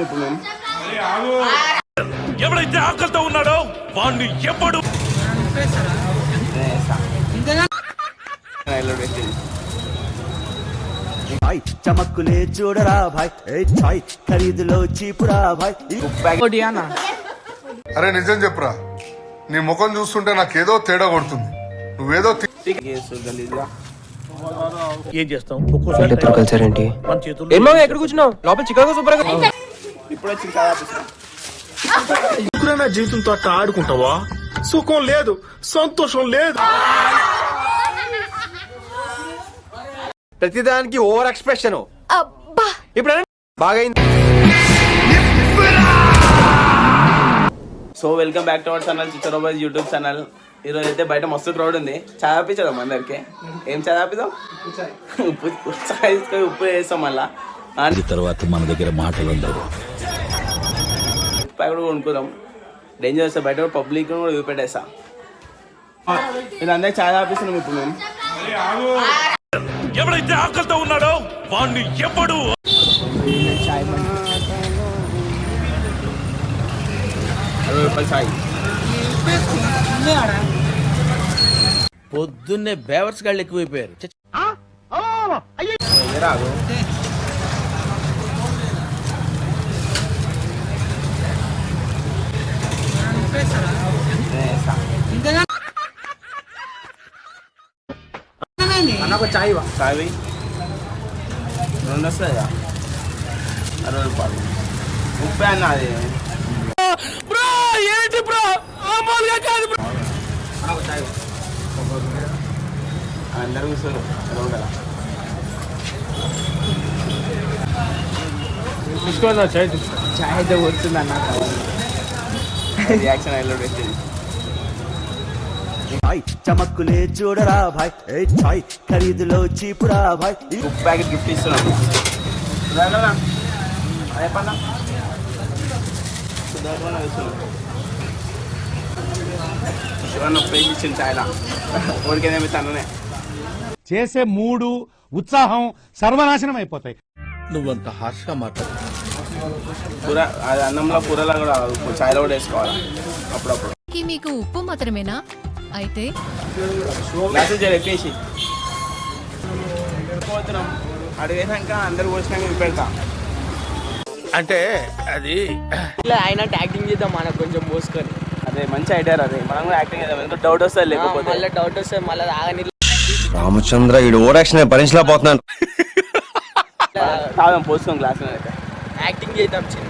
ఇప్పుడు మేము. ఎవడైతే ఆకలితో ఉన్నాడో వాడిని ఎప్పుడు भाई चमकले చూడరా భాయ్ ఏ చాయ్ ఖరీదులో చీపురా భాయ్ అరే నిజం చెప్పురా, నీ ముఖం చూస్తుంటే నాకేదో తేడా కొడుతుంది. నువ్వేదో ఏం చేస్తాం ఒక్కోసారి కల్చర్ ఏంటి మన చేతుల్లో ఏమో ఎక్కడ కూర్చున్నావు లోపల చికాగో సూపర్ ఇప్పుడు వచ్చి చాలా నా జీవితంతో అట్లా ఆడుకుంటావా? సుఖం లేదు, సంతోషం లేదు. ప్రతిదానికి ఓవర్ ఎక్స్ప్రెషన్ ఇప్పుడు బాగా so welcome back to our channel చిచ్చరోబాజ్ యూట్యూబ్ ఛానల్. ఈరోజు అయితే బయట మస్తు క్రౌడ్ ఉంది. చాయ్ ఆపించదాం అందరికి. ఏం చాయ్ ఆపిద్దాం? ఉప్పు చాయ్ తీసుకొని ఉప్పు వేస్తాం మళ్ళా. తర్వాత మన దగ్గర మాటలు ఉండవు. ఉప్పు కూడా కొనుక్కుందాం. డేంజర్ వస్తే బయట పబ్లిక్ కూడా చూపెట్టేస్తా. వీళ్ళందరికీ చాయ్ ఆపిస్తున్నాం ఇప్పుడు మేము. ఎవడైతే ఆకలితో ఉన్నాడో వాడిని ఎప్పుడు చాయ్ పొద్దున్నే బేవర్స్ గాళ్ళు ఎక్కువైపోయారు. రాదు చాయ్ చాయ్ 2 వస్తుందా? 60 రూపాయలు. ముప్పై అన్న అది ఏంటి బ్రో మామూలుగా కాదు బ్రో. అందరు కూర్చోరు చాయ్ అయితే వస్తుంది అన్న. రియాక్షన్ అయిలో పెట్టింది. भाई चमकले చూడరా భాయ్ ఏ చాయ్ ఖరీదులో చీపురా భాయ్ బుక్ ప్యాకెట్ గిఫ్ట్ ఇస్తున్నాం. శివన్న పేజ్ ఇచ్చింది చాయ్లా. ఓడికేదేమి తననే చేసే మూడు ఉత్సాహం సర్వనాశనం అయిపోతాయి. నువ్వంత హార్ష్గా మాట్లాడు. కూర అది అన్నంలో కూరలా కూడా చాయ్లో కూడా వేసుకోవాలి అప్పుడప్పుడు. మీకు ఉప్పు మాత్రమేనా? అయితే గ్లాసులు చెప్పేసి పోతున్నాం. అడిగేసాక అందరు పోసినాక పెడతా. అంటే అది ఇలా ఆయన యాక్టింగ్ చేద్దాం మనకు కొంచెం పోసుకొని. అదే మంచి ఐడియా. అదే మనం కూడా యాక్టింగ్ చేద్దాం. ఎందుకు డౌట్ వస్తుంది లేకపోతే. మళ్ళీ డౌట్ వస్తే మళ్ళీ ఆగని రామచంద్ర ఈ ఓవర్ యాక్షన్ భరించలేకపోతున్నాను. తాగుదాం పోసుకోం గ్లాసులు అయితే. యాక్టింగ్ చేద్దాం చిన్న